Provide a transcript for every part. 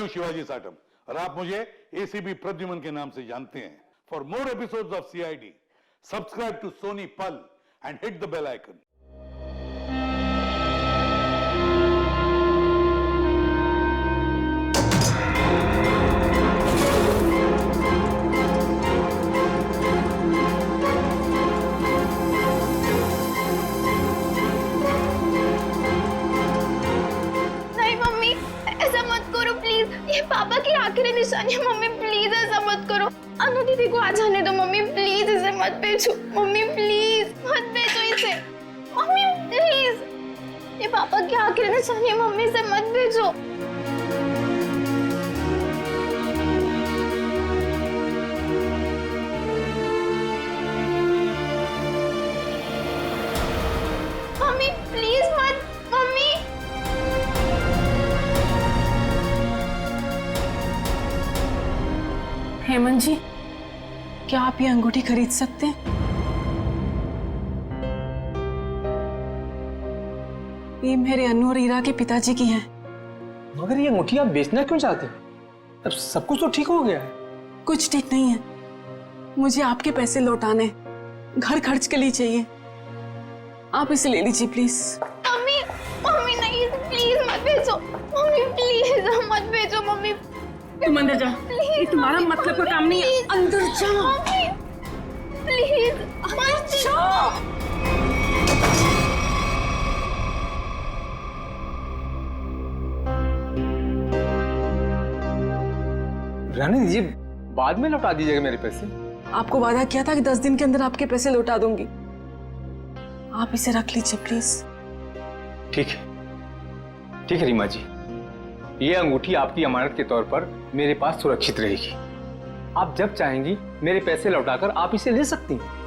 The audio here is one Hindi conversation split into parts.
हूं शिवाजी साटम और आप मुझे एसीपी प्रद्युमन के नाम से जानते हैं। For more episodes of CID subscribe to Sony Pal and hit the bell icon. पापा की आखिरी निशानी है मम्मी, प्लीज ऐसा मत करो। अनु दीदी को आ जाने दो मम्मी, प्लीज इसे मत भेजो मम्मी, प्लीज मत भेजो इसे मम्मी, प्लीज। ये पापा की आखिरी निशानी है मम्मी, इसे मत भेजो। मम्मी प्लीज मत, मम्मी। हेमंत जी, क्या आप ये अंगूठी खरीद सकते हैं? ये मेरे अनु और हीरा के पिताजी की है। मगर ये अंगूठी आप बेचना क्यों चाहते हो? अब सब कुछ तो ठीक हो गया है। कुछ ठीक नहीं है, मुझे आपके पैसे लौटाने, घर खर्च के लिए चाहिए। आप इसे ले लीजिए प्लीज। मम्मी मम्मी नहीं, प्लीज मत भेजो मम्मी, प्लीज मत भेजो मम्मी। तुम अंदर जा, ये तुम्हारा मतलब का काम नहीं है। अंदर जा मम्मी, प्लीज मत जाओ। रहने दीजिए, बाद में लौटा दीजिएगा मेरे पैसे। आपको वादा किया था कि 10 दिन के अंदर आपके पैसे लौटा दूंगी। आप इसे रख लीजिए प्लीज। ठीक है रीमा जी, ये अंगूठी आपकी अमानत के तौर पर मेरे पास सुरक्षित रहेगी। आप जब चाहेंगी मेरे पैसे लौटाकर आप इसे ले सकती हैं।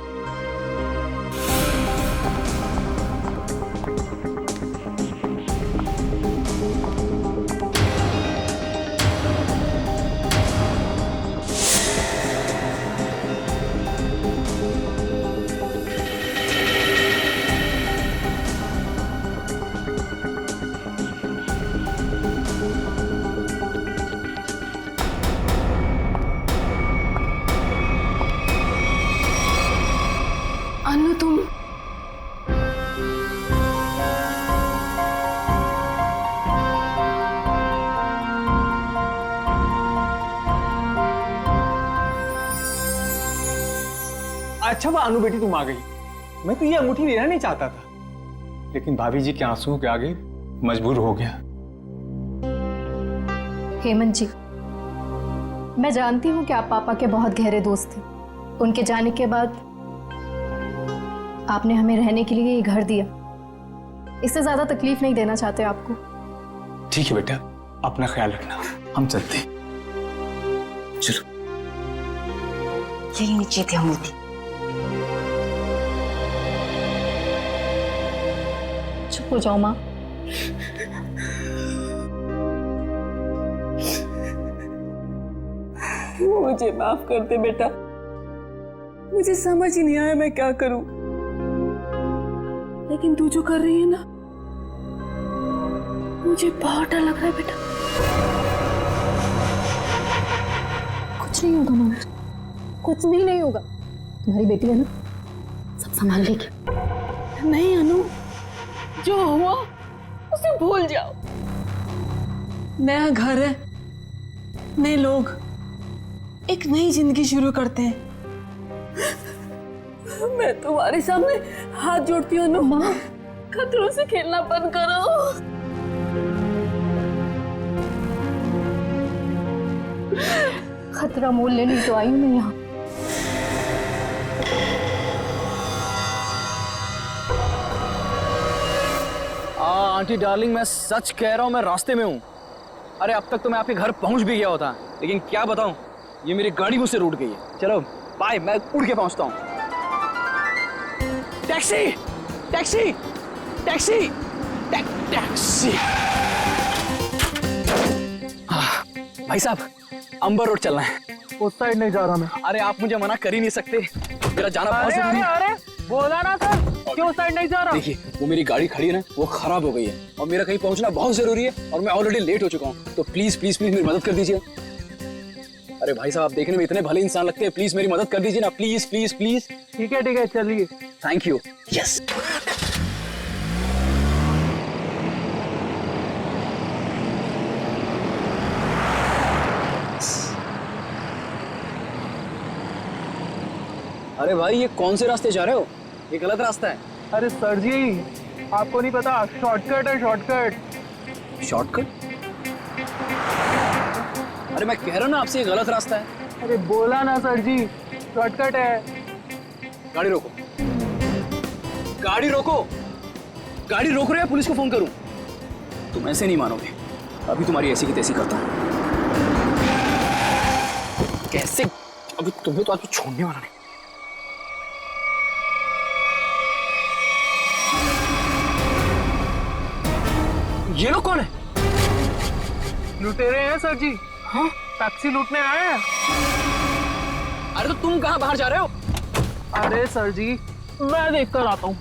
अनु तुम अच्छा वो अनु बेटी तुम आ गई। मैं तो ये अंगूठी लेना नहीं चाहता था, लेकिन भाभी जी के आंसुओं के आगे मजबूर हो गया। हेमंत जी, मैं जानती हूँ कि आप पापा के बहुत गहरे दोस्त थे। उनके जाने के बाद आपने हमें रहने के लिए ये घर दिया। इससे ज्यादा तकलीफ नहीं देना चाहते आपको। ठीक है बेटा, अपना ख्याल रखना, हम चलते हैं। चलो। यही नीचे थी अंगूठी। चुप हो जाओ माँ। मुझे माफ कर दे बेटा, मुझे समझ ही नहीं आया मैं क्या करूं। लेकिन तू जो कर रही है ना, मुझे बहुत डर लग रहा है बेटा। कुछ नहीं होगा मामा, कुछ भी नहीं होगा। तुम्हारी बेटी है ना, सब संभाल लेगी। नहीं अनु, जो हुआ उसे भूल जाओ। नया घर है, नए लोग, एक नई जिंदगी शुरू करते हैं। मैं तुम्हारे सामने हाथ जोड़ती हूँ अनु, माँ खतरों से खेलना बंद करो। खतरा मोल लेने तो आई हूँ मैं यहाँ। आंटी डार्लिंग, मैं सच कह रहा हूँ, मैं रास्ते में हूँ। अरे अब तक तो मैं आपके घर पहुँच भी गया होता, लेकिन क्या बताऊँ, ये मेरी गाड़ी मुझसे रूठ गई है। चलो बाय, मैं उड़ के पहुँचता हूँ। Taxi taxi taxi taxi. भाई साहब, अंबर रोड चलना है। उस साइड नहीं जा रहा मैं। अरे आप मुझे मना कर ही नहीं सकते, मेरा जाना बहुत जरूरी है। बोला ना सर। क्यों साइड नहीं जा रहा? देखिए वो मेरी गाड़ी खड़ी है ना, वो खराब हो गई है और मेरा कहीं पहुंचना बहुत जरूरी है और मैं ऑलरेडी लेट हो चुका हूँ, तो प्लीज प्लीज प्लीज मेरी मदद कर दीजिए। अरे भाई साहब, आप देखने में इतने भले इंसान लगते हैं, प्लीज मेरी मदद कर दीजिए ना, प्लीज प्लीज प्लीज। ठीक है चलिए। Thank you. यस। अरे भाई ये कौन से रास्ते जा रहे हो? ये गलत रास्ता है। अरे सर जी, आपको नहीं पता, शॉर्टकट है शॉर्टकट। शॉर्टकट? अरे मैं कह रहा हूं ना आपसे, ये गलत रास्ता है। अरे बोला ना सर जी, शॉर्टकट है। गाड़ी रोको, गाड़ी रोको, गाड़ी रोक रहे हैं, पुलिस को फोन करूं? तुम ऐसे नहीं मानोगे, अभी तुम्हारी ऐसी की तैसी करता हूं। कैसे? अभी तुम्हें तो आज छोड़ने वाला नहीं। ये लोग कौन है? लुटेरे हैं सर जी। हाँ? टैक्सी लूटने आए हैं। अरे तो तुम कहाँ बाहर जा रहे हो? अरे सर जी, मैं देख कर आता हूँ।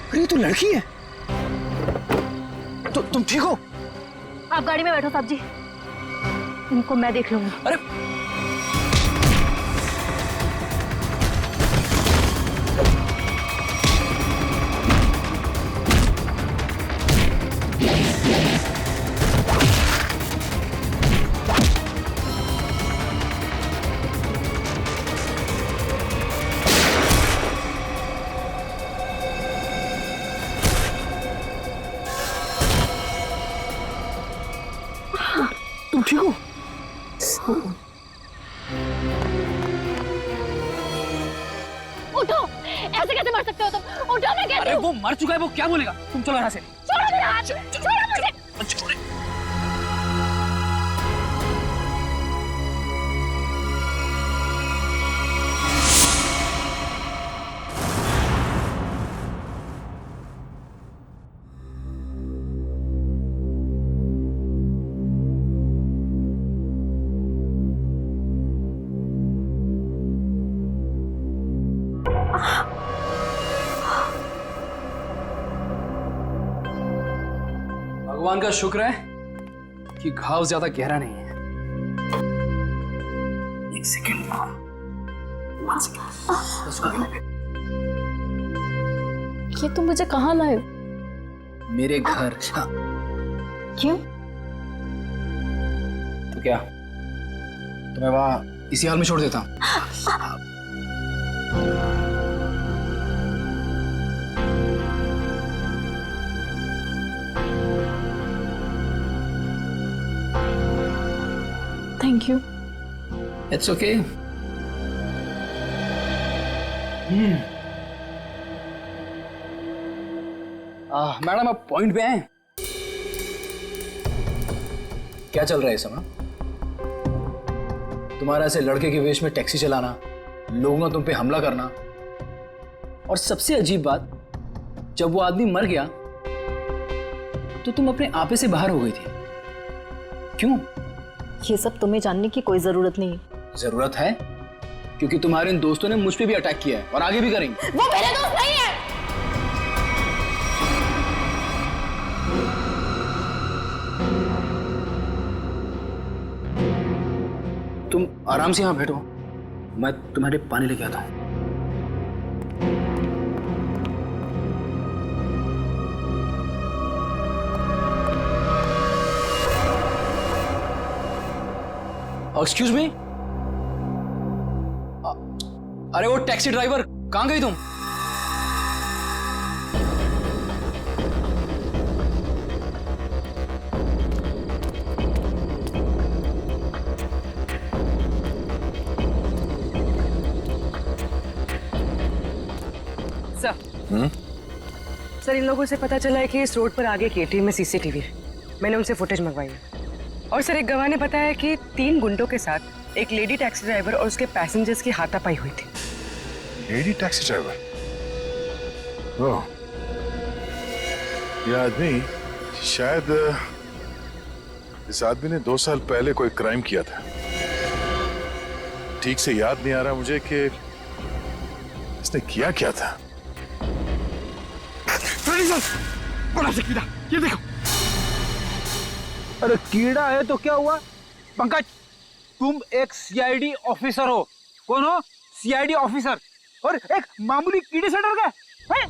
अरे ये तो लड़की है। तो तुम ठीक हो? आप गाड़ी में बैठो साहब जी, इनको मैं देख लूंगी। अरे तुम ठीक हो? उठो, ऐसे कैसे मर सकते हो तुम? उठो, मैं कहती अरे हूँ। वो मर चुका है, वो क्या बोलेगा? तुम चलो यहाँ से। छोड़ो मेरा हाथ, छोड़ो मुझे। छोड़े। भगवान का शुक्र है कि घाव ज्यादा गहरा नहीं है। एक सेकेंड, ये तुम मुझे कहाँ लाए? मेरे घर। हाँ। क्यों? तो क्या तुम्हें वहां इसी हाल में छोड़ देता हूं? Thank you. It's okay. Madam आप पॉइंट पे हैं? क्या चल रहा है इस समय? तुम्हारा ऐसे लड़के के वेश में टैक्सी चलाना, लोगों ने तुम पे हमला करना, और सबसे अजीब बात, जब वो आदमी मर गया तो तुम अपने आपे से बाहर हो गई थी। क्यों? ये सब तुम्हें जानने की कोई जरूरत नहीं है। जरूरत है, क्योंकि तुम्हारे इन दोस्तों ने मुझ पे भी अटैक किया है और आगे भी करेंगे। वो मेरे दोस्त नहीं है। तुम आराम से यहाँ बैठो, मैं तुम्हारे पानी लेके आता हूँ। एक्सक्यूज मी, अरे वो टैक्सी ड्राइवर, कहाँ गई तुम? सर, इन लोगों से पता चला है कि इस रोड पर आगे केटी में सीसीटीवी है। मैंने उनसे फुटेज मंगवाई है। और सर, एक गवाह ने बताया कि 3 गुंडों के साथ एक लेडी टैक्सी ड्राइवर और उसके पैसेंजर्स की हाथापाई हुई थी। Lady taxi driver? ओह, ये आदमी शायद इस आदमी ने 2 साल पहले कोई क्राइम किया था। ठीक से याद नहीं आ रहा मुझे कि इसने किया क्या था। बड़ा सा कीड़ा, ये देखो। अरे कीड़ा है तो क्या हुआ? पंकज, तुम एक सीआईडी ऑफिसर हो। कौन हो? सीआईडी ऑफिसर, और एक मामूली कीड़े से डर गए हैं?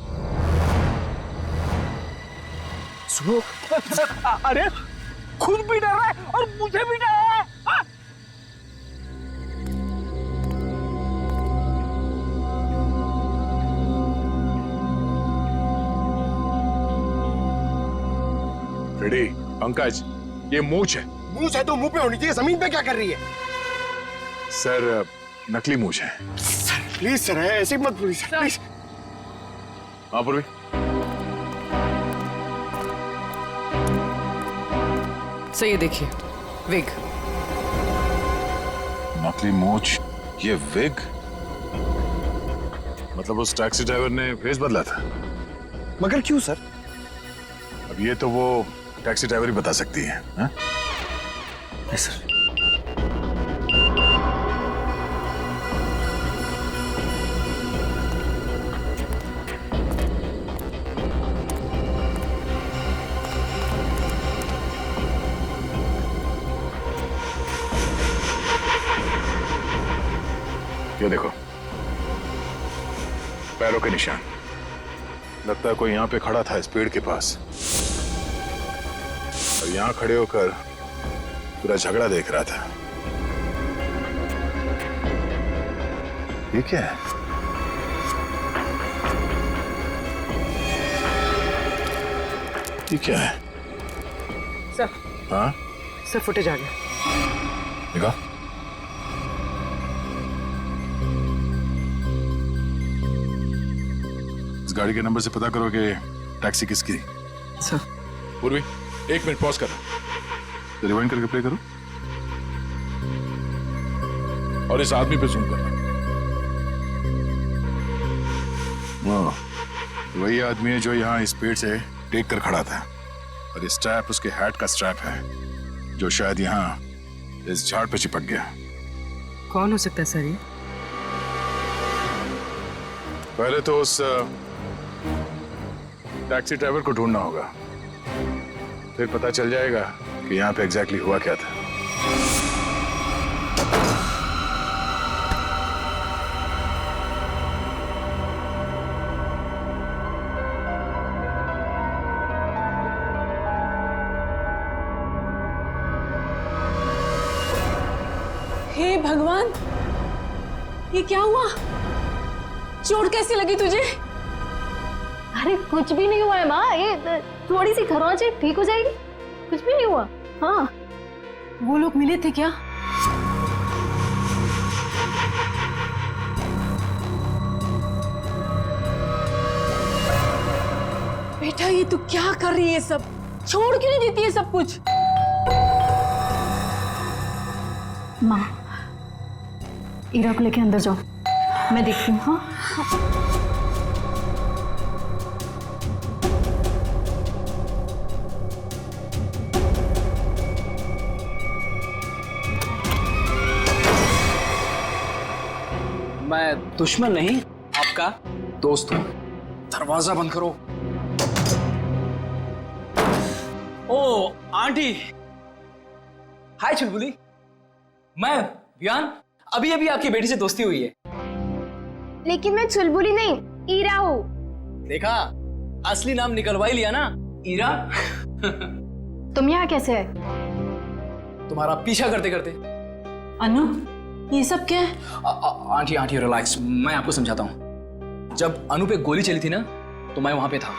सुनो, अरे खुद भी डर रहा है और मुझे भी डर रहा है। हाँ? रेडी पंकज, ये मूंछ है। मूंछ है तो मुंह पे होनी चाहिए, जमीन पे क्या कर रही है? सर, नकली मूंछ है। प्लीज सर, ऐसे मत बोलिए सर, प्लीज। हाँ पूर्वी, सर ये देखिए, विग। नकली मूंछ, ये विग? मतलब उस टैक्सी ड्राइवर ने फेस बदला था? मगर क्यों सर? अब ये तो वो टैक्सी ड्राइवर ही बता सकती है। हाँ? सर, ये देखो, पैरों के निशान। लगता है कोई यहाँ पे खड़ा था इस पेड़ के पास, और यहाँ खड़े होकर पूरा झगड़ा देख रहा था। ये क्या है? ये क्या है? सर, हाँ, सर फुटेज आ गया। देखा? इस गाड़ी के नंबर से पता करो कि टैक्सी किसकी। सर। पूर्वी, 1 मिनट पॉज करो, रिवाइंड करके प्ले करो, और इस आदमी पे जूम करना। वही आदमी है जो यहाँ इस पेड़ से टेक कर खड़ा था, और ये स्ट्रैप उसके हैट का स्ट्रैप है, जो शायद यहाँ इस झाड़ पे चिपक गया। कौन हो सकता है सर ये? पहले तो उस टैक्सी ड्राइवर को ढूंढना होगा, फिर पता चल जाएगा कि यहाँ पे एग्जैक्टली हुआ क्या था। हे भगवान, ये क्या हुआ? चोट कैसी लगी तुझे? अरे कुछ भी नहीं हुआ है माँ, ये थोड़ी सी खरोंच है, ठीक हो जाएगी, कुछ भी नहीं हुआ। हाँ, वो लोग मिले थे क्या? बेटा ये तू क्या कर रही है? सब छोड़ क्यों नहीं देती है सब कुछ? माँ, ईरा को लेके अंदर जाओ, मैं देखती हूँ। हाँ, मैं दुश्मन नहीं, आपका दोस्त हूं। दरवाजा बंद करो। ओ आंटी, हाय चुलबुली। मैं वियान, अभी अभी आपकी बेटी से दोस्ती हुई है। लेकिन मैं चुलबुली नहीं, ईरा हूँ। देखा, असली नाम निकलवा ही लिया ना, ईरा। तुम यहाँ कैसे है? तुम्हारा पीछा करते करते। अनु, ये सब क्या है? आंटी आंटी रिलैक्स, मैं आपको समझाता हूँ। जब अनु पे गोली चली थी ना, तो मैं वहां पे था।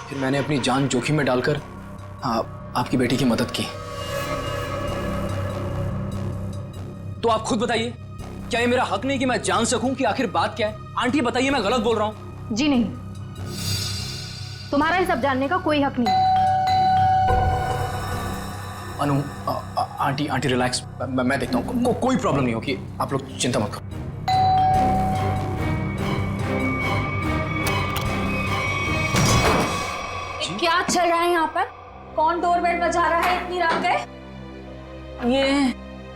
फिर मैंने अपनी जान जोखिम में डालकर आपकी बेटी की मदद की। तो आप खुद बताइए, क्या ये मेरा हक नहीं कि मैं जान सकूं कि आखिर बात क्या है? आंटी बताइए, मैं गलत बोल रहा हूं? जी नहीं, तुम्हारा ये सब जानने का कोई हक नहीं है। अनु आंटी आंटी रिलैक्स, मैं देखता हूँ। कोई प्रॉब्लम नहीं होगी, आप लोग चिंता मत करो। क्या चल रहा है यहाँ पर? कौन डोरबेल बजा रहा है इतनी रात गए?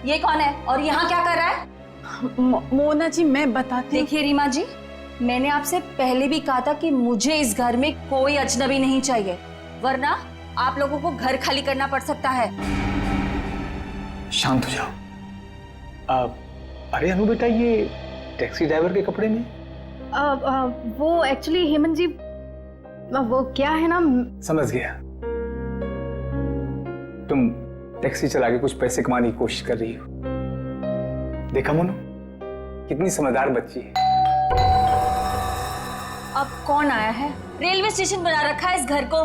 ये कौन है और यहाँ क्या कर रहा है? मोना जी, मैं बताती हूँ। देखिए रीमा जी, मैंने आपसे पहले भी कहा था कि मुझे इस घर में कोई अजनबी नहीं चाहिए, वरना आप लोगों को घर खाली करना पड़ सकता है। शांत हो जाओ। अरे अनु बेटा, ये टैक्सी ड्राइवर के कपड़े में? वो एक्चुअली हेमंत जी, वो क्या है ना। समझ गया, तुम टैक्सी चला के कुछ पैसे कमाने की कोशिश कर रही हो। देखा मोनू, कितनी समझदार बच्ची है। अब कौन आया है? रेलवे स्टेशन बना रखा है इस घर को,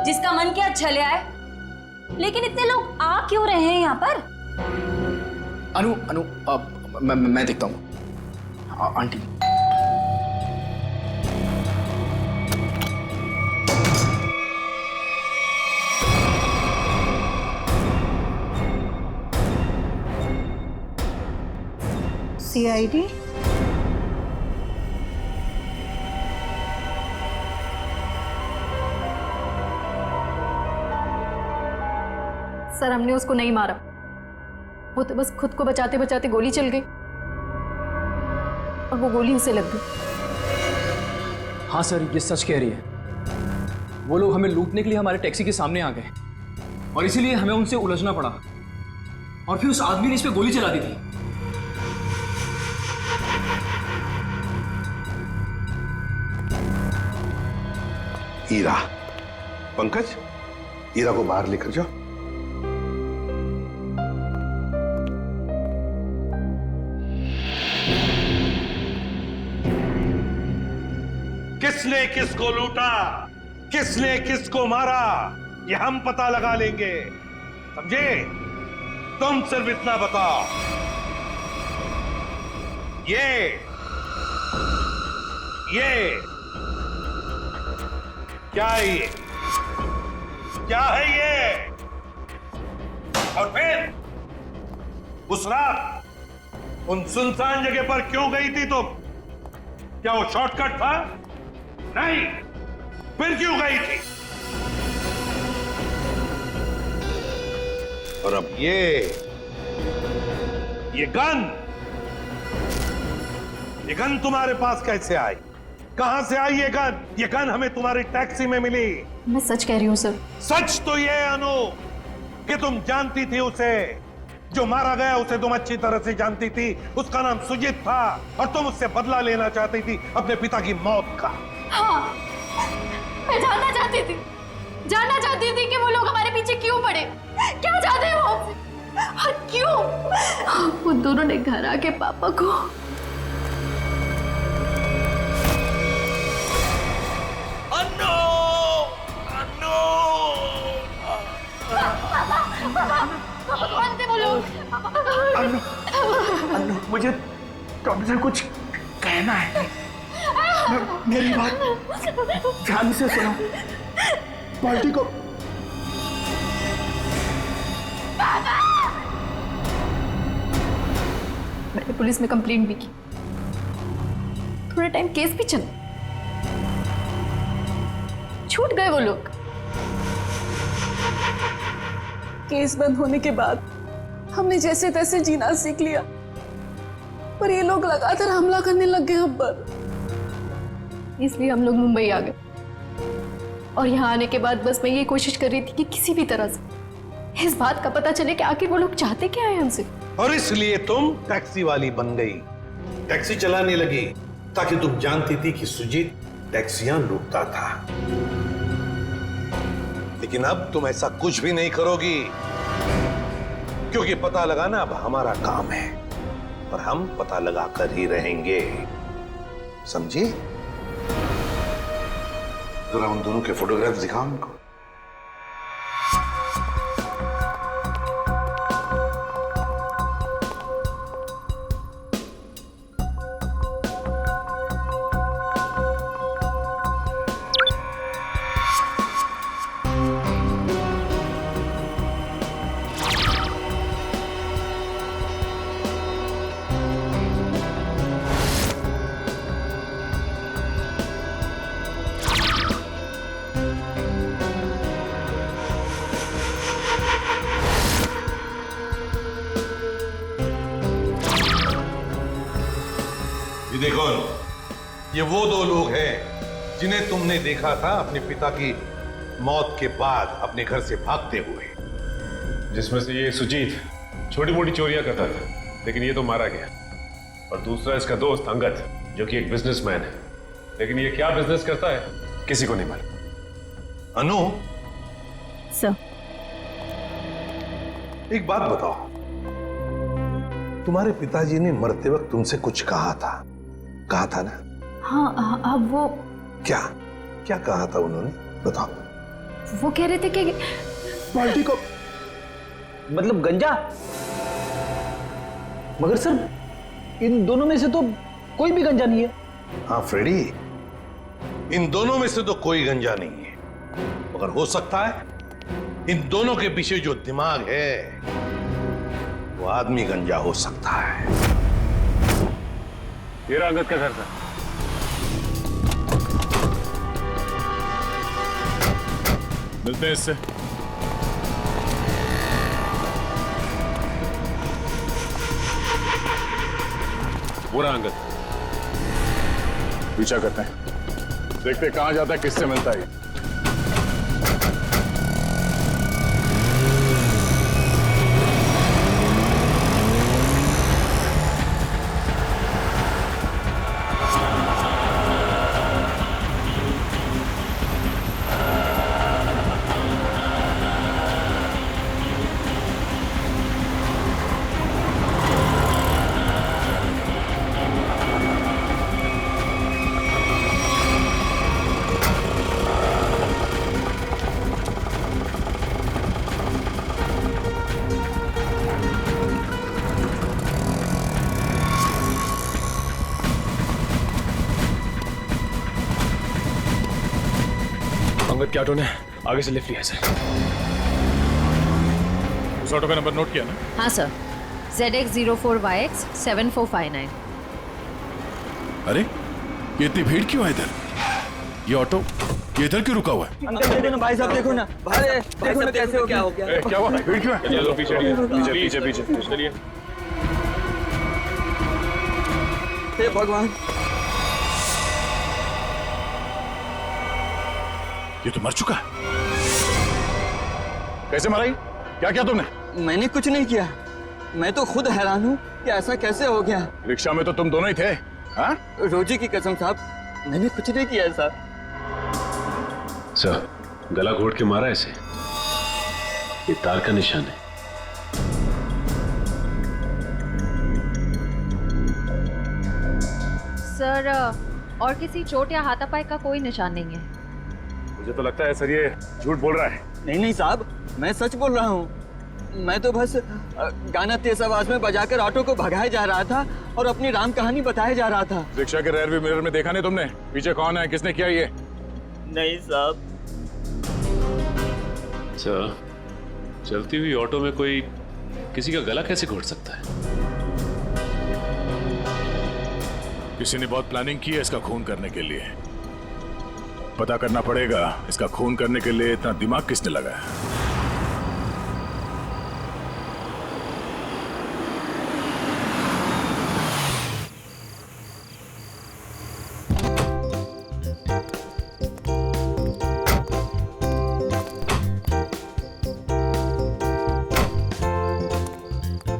जिसका मन किया चले आए। लेकिन इतने लोग आ क्यों रहे हैं यहाँ पर? अनु अनु मैं देखता हूँ। Aunty CID? सर, हमने उसको नहीं मारा, वो तो बस खुद को बचाते बचाते गोली चल गई और वो गोली उसे लग गई। हाँ सर, ये सच कह रही है। वो लोग हमें लूटने के लिए हमारे टैक्सी के सामने आ गए और इसीलिए हमें उनसे उलझना पड़ा, और फिर उस आदमी ने इस पे गोली चला दी थी। ईरा, पंकज, ईरा को बाहर लेकर जाओ। किसने किसको लूटा, किसने किसको मारा, ये हम पता लगा लेंगे, समझे? तुम सिर्फ इतना बताओ, ये क्या है? ये क्या है ये? और फिर उस रात उन सुनसान जगह पर क्यों गई थी तुम? क्या वो शॉर्टकट था? नहीं, फिर क्यों गई थी? और अब ये गन तुम्हारे पास कैसे आई? कहां से आई ये गन? ये गन हमें तुम्हारी टैक्सी में मिली। मैं सच कह रही हूँ सर। सच तो ये है अनु कि तुम जानती थी उसे, जो मारा गया उसे तुम अच्छी तरह से जानती थी। उसका नाम सुजीत था और तुम उससे बदला लेना चाहती थी अपने पिता की मौत का। हाँ, मैं जानना चाहती थी कि वो लोग हमारे पीछे क्यों पड़े, क्या चाहते वो हमसे, और क्यों वो दोनों ने घर आके पापा को कौन थे वो लोग? अन्नू, मुझे तुमसे कुछ कहना है। मेरी बात ध्यान से सुनो। पार्टी को मैंने पुलिस में कंप्लेंट भी की, थोड़ा टाइम केस भी चला, छूट गए वो लोग। केस बंद होने के बाद हमने जैसे तैसे जीना सीख लिया, पर ये लोग लगातार हमला करने लग गए हम पर। इसलिए हम लोग मुंबई आ गए और यहाँ आने के बाद बस मैं ये कोशिश कर रही थी कि किसी भी तरह से इस बात का पता चले कि आखिर वो लोग चाहते क्या है हमसे। और इसलिए तुम टैक्सी वाली बन गई, टैक्सी चलाने लगी, ताकि तुम जानती थी कि सुजीत टैक्सियां लूटता था। लेकिन अब तुम ऐसा कुछ भी नहीं करोगी। क्योंकि पता लगाना अब हमारा काम है और हम पता लगा कर ही रहेंगे, समझे? जरा उन दोनों के फोटोग्राफ्स दिखाओ उनको। देखो, ये वो दो लोग हैं जिन्हें तुमने देखा था अपने पिता की मौत के बाद अपने घर से भागते हुए। जिसमें से ये सुजीत छोटी मोटी चोरियां करता था, लेकिन ये तो मारा गया। और दूसरा इसका दोस्त अंगद, जो कि एक बिजनेसमैन है, लेकिन ये क्या बिजनेस करता है किसी को नहीं मालूम। अनु, सर, एक बात बताओ, तुम्हारे पिताजी ने मरते वक्त तुमसे कुछ कहा था ना? हाँ, अब वो क्या क्या कहा था उन्होंने, बताओ। वो कह रहे थे कि पार्टी को मतलब गंजा। मगर सर, इन दोनों में से तो कोई भी गंजा नहीं है। हाँ फ्रेडी, इन दोनों में से तो कोई गंजा नहीं है, मगर हो सकता है इन दोनों के पीछे जो दिमाग है वो आदमी गंजा हो सकता है। ये रहा अंगद का घर था। मिलते हैं इससे। वो रहा अंगद। पीछा करते हैं, देखते हैं कहां जाता है, किससे मिलता है। अंगद के ऑटो ने आगे से लिफ्ट लिया सर। उस ऑटो का नंबर नोट किया ना? हाँ सर, ZX04YX 7459। अरे ये इतनी भीड़ क्यों है इधर? ये ऑटो ये इधर क्यों रुका हुआ है? अंकल देखो ना, भाई साहब देखो ना, भाई देखो ना कैसे हो गया। क्या हुआ? भीड़ क्यों है? चलो पीछे पीछे पीछे पीछे चलिए। हे भगवान, ये तो मर चुका है। कैसे मरा ये? क्या किया तुमने? मैंने कुछ नहीं किया। मैं तो खुद हैरान हूँ कि ऐसा कैसे हो गया। रिक्शा में तो तुम दोनों ही थे। हाँ? रोजी की कसम साहब, मैंने कुछ नहीं किया ऐसा। सर, गला घोट के मारा ऐसे, ये तार का निशान है। सर, और किसी चोट या हाथापाई का कोई निशान नहीं है। मुझे तो लगता है सर ये झूठ बोल रहा है। नहीं साहब, मैं सच बोल रहा हूँ। मैं तो बस गाना तेज आवाज में बजाकर ऑटो को भगाया जा रहा था और अपनी राम कहानी बताया जा रहा था। रिक्शा के रेयर व्यू मिरर में देखा नहीं तुमने? पीछे कौन है, किसने किया ये? नहीं साहब। सर, चलती हुई ऑटो में कोई किसी का गला कैसे घोट सकता है? किसी ने बहुत प्लानिंग की है इसका खून करने के लिए। पता करना पड़ेगा इसका खून करने के लिए इतना दिमाग किसने लगाया।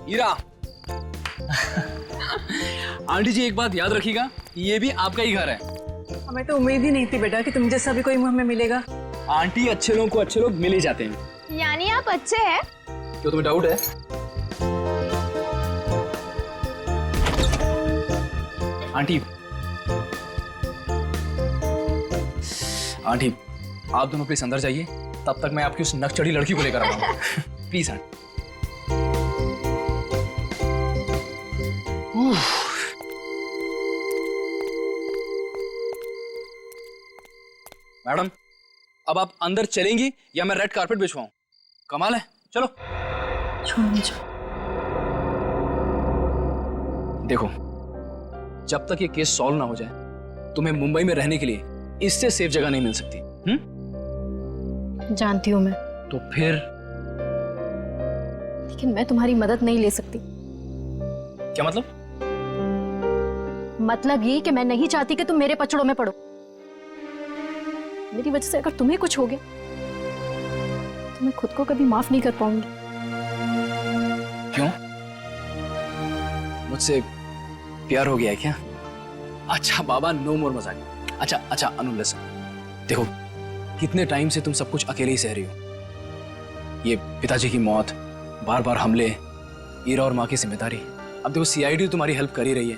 हीरा। आंटी जी एक बात याद रखिएगा, ये भी आपका ही घर है। हमें तो उम्मीद ही नहीं थी बेटा कि तुम जैसा भी कोई हमें मिलेगा। आंटी, अच्छे लोगों को अच्छे लोग मिल ही जाते हैं। यानी आप अच्छे हैं? क्यों, तुम्हें डाउट है? आंटी, आंटी आप दोनों प्लीज अंदर जाइए, तब तक मैं आपकी उस नकचढ़ी लड़की को लेकर आता हूँ। Please aunty. मैडम, अब आप अंदर चलेंगी या मैं रेड कारपेट बिछवाऊं? कमाल है, चलो। छोड़ मुझे। देखो, जब तक ये केस सॉल्व ना हो जाए तुम्हें मुंबई में रहने के लिए इससे सेफ जगह नहीं मिल सकती। जानती हूँ मैं, तो फिर? लेकिन मैं तुम्हारी मदद नहीं ले सकती। क्या मतलब? मतलब ये कि मैं नहीं चाहती कि तुम मेरे पचड़ों में पड़ो। मेरी वजह से अगर तुम्हें कुछ हो गया तो मैं खुद को कभी माफ नहीं कर पाऊंगी। क्यों? मुझसे प्यार हो गया है क्या? अच्छा बाबा, नो मोर मजाक। अच्छा अनु लिसन, देखो कितने टाइम से तुम सब कुछ अकेले ही सह रही हो। ये पिताजी की मौत, बार बार हमले, ईरा और माँ की जिम्मेदारी। अब देखो सीआईडी तुम्हारी हेल्प कर ही रही है,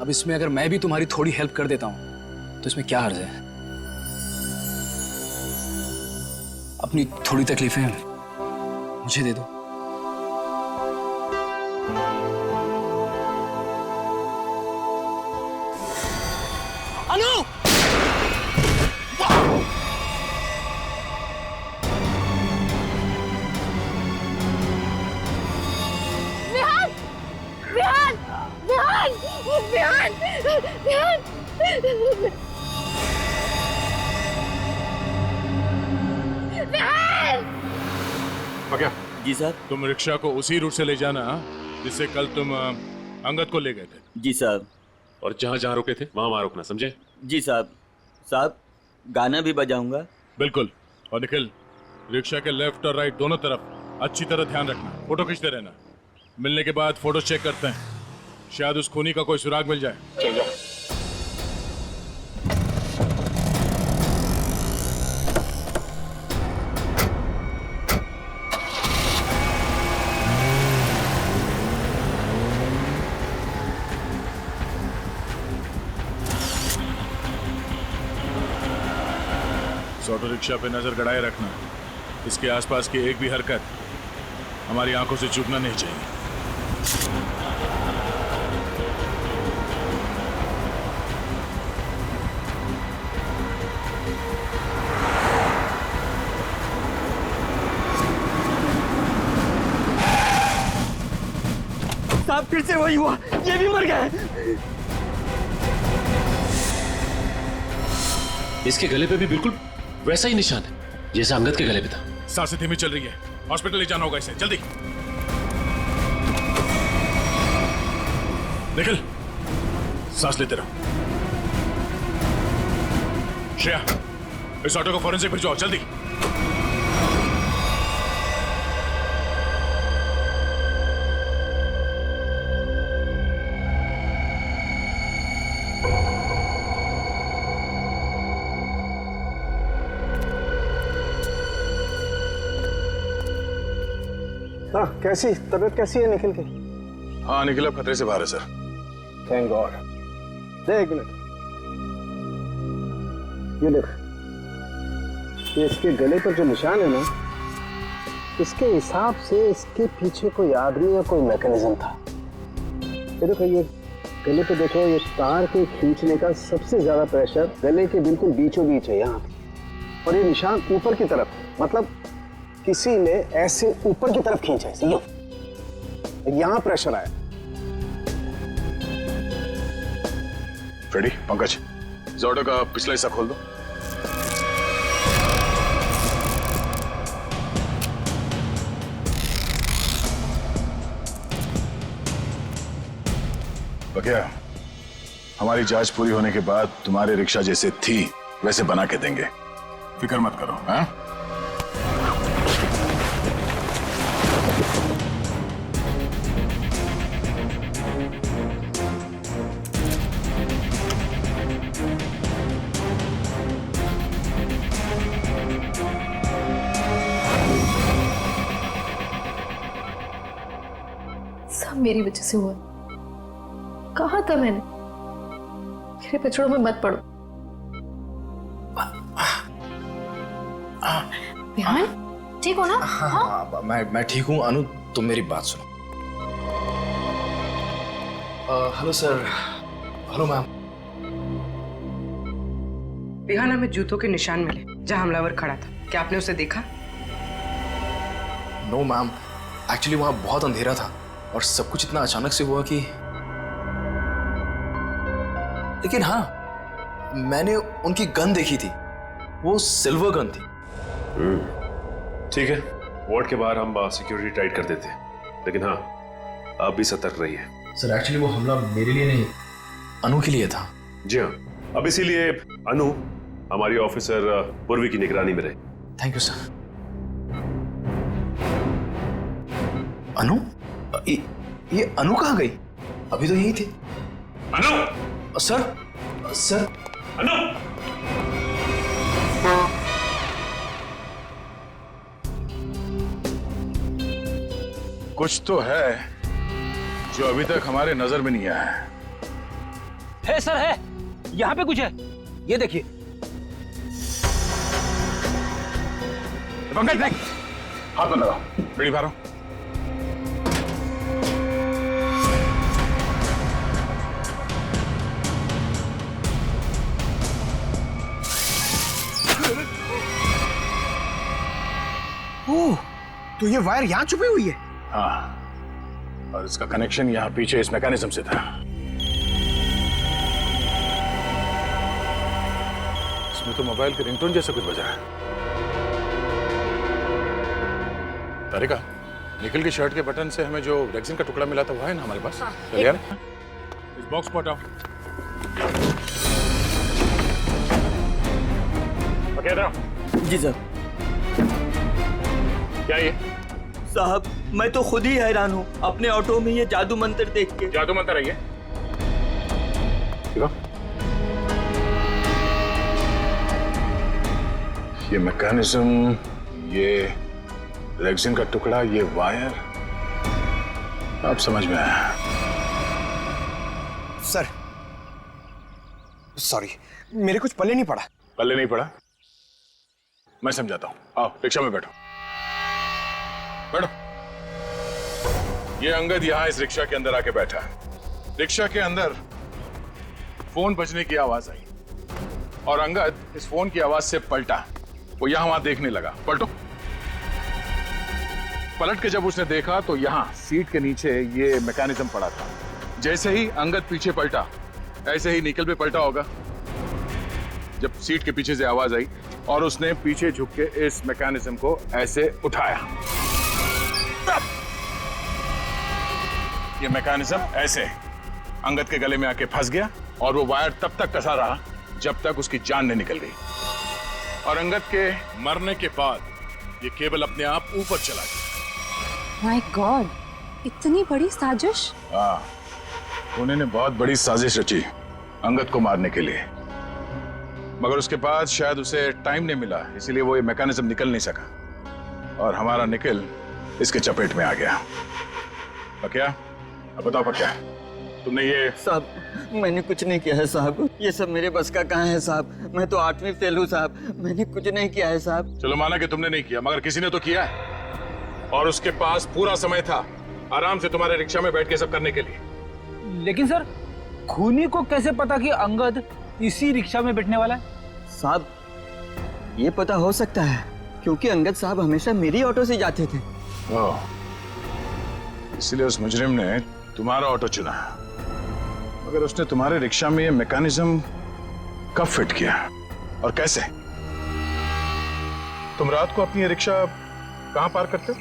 अब इसमें अगर मैं भी तुम्हारी थोड़ी हेल्प कर देता हूँ तो इसमें क्या हर्ज है? अपनी थोड़ी तकलीफें मुझे दे दो। अनु! विहान! विहान! विहान! विहान! विहान! विहान! क्या? जी सर। तुम रिक्शा को उसी रूट से ले जाना जिससे कल तुम अंगद को ले गए थे। जी साहब। और जहाँ जहाँ रुके थे वहाँ वहाँ रुकना, समझे? जी साहब। साहब, गाना भी बजाऊंगा। बिल्कुल। और निखिल, रिक्शा के लेफ्ट और राइट दोनों तरफ अच्छी तरह ध्यान रखना, फोटो खींचते रहना। मिलने के बाद फोटो चेक करते हैं, शायद उस खूनी का कोई सुराग मिल जाए। चल जाओ। ऑटो रिक्शा पे नजर गड़ाए रखना, इसके आसपास की एक भी हरकत हमारी आंखों से चूकना नहीं चाहिए। साहब फिर से वही हुआ, ये भी मर गया। इसके गले पे भी बिल्कुल वैसा ही निशान है जैसा अंगद के गले पे था। सांसें धीमी चल रही है, हॉस्पिटल ले जाना होगा इसे, जल्दी। निखिल, सांस लेते रहो। श्रेया, इस ऑटो को फॉरेंसिक भिजवाओ, जल्दी। हाँ, कैसी तबीयत कैसी है निखिल की? हाँ, निखिल अब खतरे से बाहर है सर। Thank God. देख एक मिनट, ये देख, ये इसके गले पर जो निशान है ना, इसके हिसाब से इसके पीछे कोई आदमी या कोई मैकेनिज्म था। ये देखो, ये गले पे देखो, ये तार के खींचने का सबसे ज्यादा प्रेशर गले के बिल्कुल बीचों बीच है यहाँ, और ये निशान ऊपर की तरफ, मतलब किसी ने ऐसे ऊपर की तरफ खींचा है, यहां प्रेशर आया। फ्रेडी, पंकज, इस ऑटो का पिछला हिस्सा खोल दो। बकिया, हमारी जांच पूरी होने के बाद तुम्हारी रिक्शा जैसे थी वैसे बना के देंगे, फिक्र मत करो। हाँ? सब मेरी वजह से हुआ। कहा था मैंने मेरे पचड़ों में मत पड़ो। विहान, ठीक हो ना? हाँ, मैं ठीक हूँ। अनु, तुम मेरी बात सुनो। Hello sir. Hello ma'am. Vihan, हमें जूतों के निशान मिले जहां हमलावर खड़ा था। क्या आपने उसे देखा? नो मैम, एक्चुअली वहां बहुत अंधेरा था और सब कुछ इतना अचानक से हुआ कि, लेकिन हाँ, मैंने उनकी गन देखी थी। वो सिल्वर गन थी। ठीक है, वार्ड के बाहर हम सिक्योरिटी टाइट कर देते हैं, लेकिन हाँ, आप भी सतर्क रहिए। सर एक्चुअली वो हमला मेरे लिए नहीं, अनु के लिए था। जी हाँ, अब इसीलिए अनु हमारी ऑफिसर पूर्वी की निगरानी में रहे। Thank you sir. अनु, ये अनु कहाँ गई? अभी तो यही थी। अनु! सर अनु! कुछ तो है जो अभी तक हमारे नजर में नहीं आया है। सर, है यहाँ पे कुछ है, ये देखिए। पंकज देख, हाथ में लगाओ, बीड़ी मारो। ओह, तो ये वायर यहाँ छुपी हुई है? हाँ, और इसका कनेक्शन यहाँ पीछे इस मैकेनिज्म से था। इसमें तो मोबाइल के रिंगटोन जैसा कुछ बजा है। तारिका, निकल की शर्ट के बटन से हमें जो रेक्सिन का टुकड़ा मिला था वो है ना हमारे पास? चलिए यार, इस बॉक्स को हटाओ। जी सर। क्या ये? साहब, मैं तो खुद ही हैरान हूँ अपने ऑटो में ये जादू मंत्र देख के। जादू मंत्र है ये मैकेनिज्म, ये रेक्सिन का टुकड़ा, ये वायर, अब समझ में आया। सर सॉरी, मेरे कुछ पल्ले नहीं पड़ा। पल्ले नहीं पड़ा? मैं समझाता हूँ, आओ रिक्शा में बैठो। बैठो। ये अंगद यहाँ इस रिक्शा के अंदर आके बैठा। रिक्शा के अंदर फोन बजने की आवाज आई और अंगद इस फोन की आवाज से पलटा। वो यहाँ वहां देखने लगा। पलटो। पलट के जब उसने देखा तो यहाँ सीट के नीचे ये मैकेनिज्म पड़ा था। जैसे ही अंगद पीछे पलटा, ऐसे ही निकल पे पलटा होगा जब सीट के पीछे से आवाज आई और उसने पीछे झुक के इस मैकेनिज्म को ऐसे उठाया। ये मैकेनिज्म ऐसे अंगद के गले में आके फंस गया और वो वायर तब तक कसा रहा जब तक उसकी जान नहीं निकल गई। और अंगद के मरने के बाद ये केबल अपने आप ऊपर चला गया। माय गॉड, इतनी बड़ी साजिश। हाँ, उन्होंने बहुत बड़ी साजिश रची अंगद को मारने के लिए, मगर उसके बाद शायद उसे टाइम नहीं मिला, इसीलिए वो ये मैकेनिज्म निकल नहीं सका और हमारा निकल इसके चपेट में आ गया। क्या? अब बताओ क्या तुमने ये? साहब, मैंने कुछ नहीं किया है साहब, ये सब मेरे बस का कहाँ है साहब। मैं तो 8वीं फेल हूँ साहब, मैंने कुछ नहीं किया है साहब। चलो माना कि तुमने नहीं किया, मगर किसी ने तो किया है और उसके पास पूरा समय था आराम से तुम्हारे रिक्शा में बैठ के सब करने के लिए। लेकिन सर, खूनी को कैसे पता कि अंगद इसी रिक्शा में बैठने वाला है? साहब, ये पता हो सकता है क्योंकि अंगद साहब हमेशा मेरी ऑटो से जाते थे। इसलिए उस मुजरिम ने तुम्हारा ऑटो चुना, मगर उसने तुम्हारे रिक्शा में ये मैकेनिज्म कब फिट किया और कैसे? तुम रात को अपनी ये रिक्शा कहां पार्क करते हो?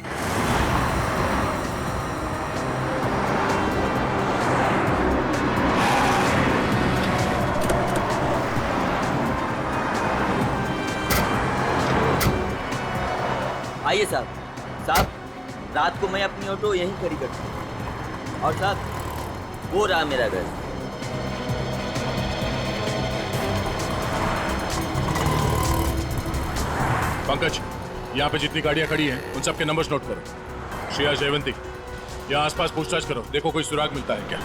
आइए साहब। साहब, रात को मैं अपनी ऑटो यहीं खड़ी करता हूँ। और साहब, वो रहा मेरा घर। पंकज, यहाँ पे जितनी गाड़ियां खड़ी हैं उन सबके नंबर्स नोट करो। श्रेया, जयवंती, यहाँ आसपास पूछताछ करो, देखो कोई सुराग मिलता है क्या।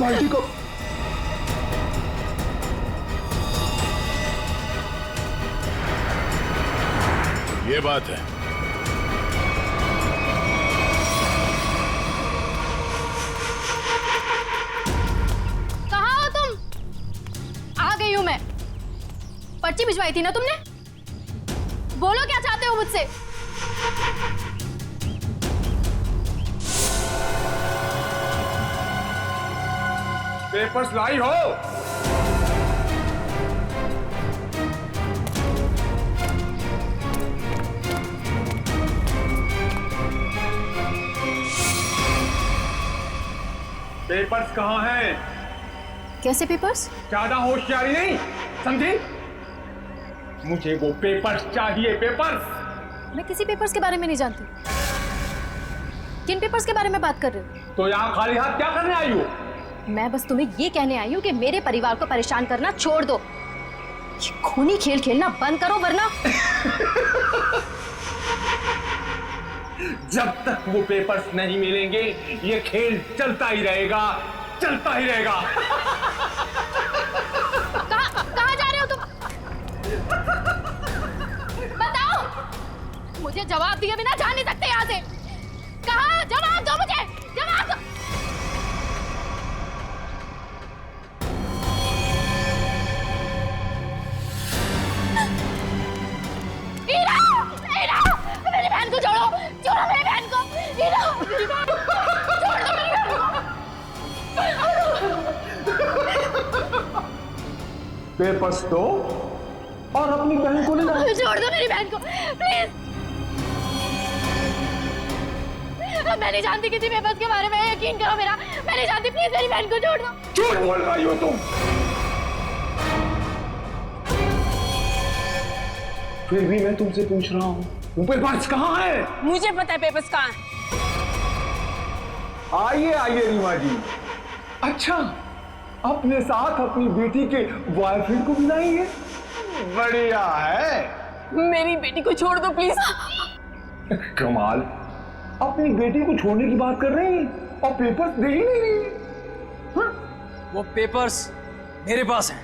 बाल्टी को ये बात है। कहाँ हो तुम? आ गई हूं मैं। पर्ची भिजवाई थी ना तुमने? बोलो क्या चाहते हो मुझसे? पेपर्स लाई हो? पेपर्स कहाँ हैं? कैसे पेपर्स? ज्यादा होशियारी नहीं, समझी? मुझे वो पेपर्स चाहिए, पेपर्स। मैं किसी पेपर्स के बारे में नहीं जानती। किन पेपर्स के बारे में बात कर रहे हो? तो यहाँ खाली हाथ क्या करने आई हो? मैं बस तुम्हें ये कहने आई हूँ कि मेरे परिवार को परेशान करना छोड़ दो। ये खूनी खेल खेलना बंद करो वरना जब तक वो पेपर्स नहीं मिलेंगे ये खेल चलता ही रहेगा, चलता ही रहेगा। कहाँ जा रहे हो तुम? बताओ, मुझे जवाब दिए बिना जा नहीं सकते यहाँ से। कहाँ? जवाब दो मुझे, जवाब दो। हीरा, हीरा, मेरी बहन को छोड़ो, छोड़ो मेरी बहन को। हीरा, मेरी बहन, छोड़ दो मेरी बहन को। पेपर्स दो और अपनी बहन को ले जाओ। छोड़ दो मेरी बहन को, प्लीज। मैं नहीं जानती किसी पेपर्स के बारे में, यकीन करो मेरा। मैं नहीं जानती, प्लीज मेरी बहन को छोड़ दो। झूठ बोल रही हो तुम। फिर भी मैं तुमसे पूछ रहा हूँ, वो पेपर्स कहाँ है? मुझे पता है पेपर्स कहाँ है। आइए आइए रीमा जी। अच्छा, अपने साथ अपनी बेटी के बॉयफ्रेंड को बुलाएंगे? बढ़िया है। मेरी बेटी को छोड़ दो प्लीज। कमाल, अपनी बेटी को छोड़ने की बात कर रही हैं और पेपर्स दे ही नहीं रही। वो पेपर्स मेरे पास हैं।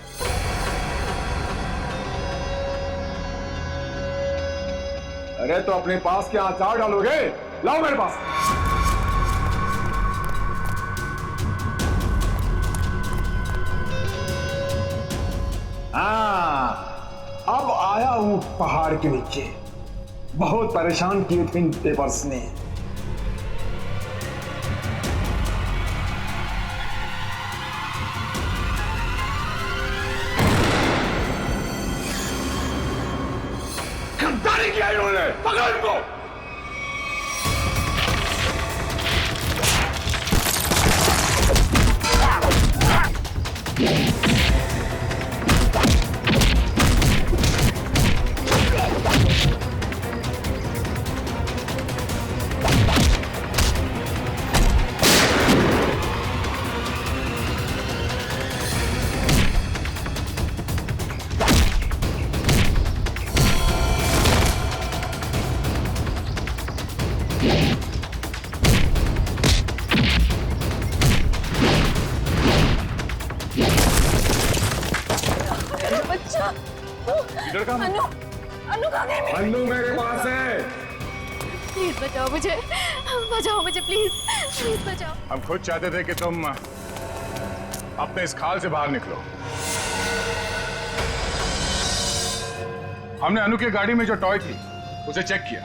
अरे तो अपने पास क्या अचार डालोगे? लाओ मेरे पास। हाँ, अब आया हूं पहाड़ के नीचे। बहुत परेशान किए थे इन पेपर्स ने। गद्दारी किया इन्होंने, पकड़ इनको। इधर का अनु, अनु कहाँ गई? अनु मेरे पास है। प्लीज बचाओ मुझे, बचाओ मुझे, प्लीज, प्लीज बचाओ। हम खुद चाहते थे कि तुम अपने इस खाल से बाहर निकलो। हमने अनु की गाड़ी में जो टॉय थी उसे चेक किया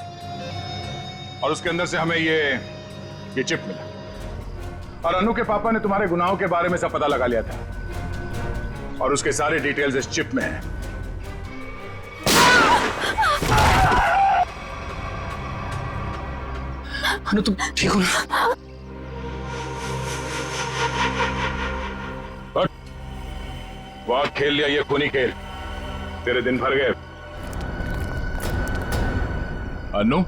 और उसके अंदर से हमें ये चिप मिला। और अनु के पापा ने तुम्हारे गुनाहों के बारे में सब पता लगा लिया था और उसके सारे डिटेल्स इस चिप में हैं। अनु तुम ठीक हो ना? बहुत खेल लिया ये खूनी खेल, तेरे दिन भर गए। अनु,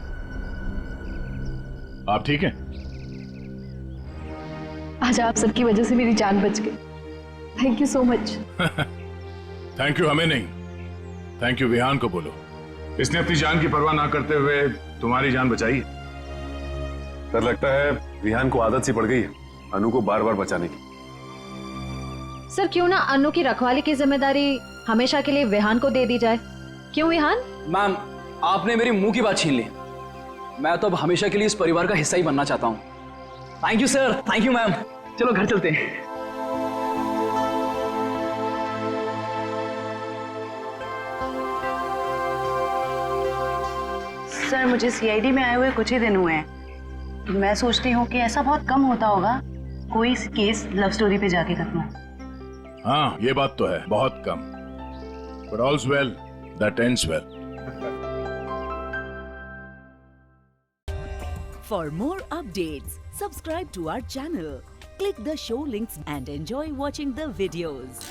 आप ठीक हैं? आज आप सबकी वजह से मेरी जान बच गई। Thank you so much. Thank you हमें नहीं, थैंक यू विहान को बोलो। इसने अपनी जान की परवाह ना करते हुए तुम्हारी जान बचाई। सर लगता है विहान को आदत सी पड़ गई है अनु को बार बार बचाने की। सर क्यों ना अनु की रखवाली की जिम्मेदारी हमेशा के लिए विहान को दे दी जाए? क्यों विहान? मैम, आपने मेरी मुंह की बात छीन ली। मैं तो अब हमेशा के लिए इस परिवार का हिस्सा ही बनना चाहता हूँ। Thank you sir, thank you ma'am. चलो घर चलते हैं। सर मुझे सीआईडी में आए हुए कुछ ही दिन हुए हैं। मैं सोचती हूँ कि ऐसा बहुत कम होता होगा कोई केस लव स्टोरी पे जाके खत्म हो। हाँ, ये बात तो है, बहुत कम। But all's well that ends well. For more updates, subscribe to our channel, click the show links and enjoy watching the videos.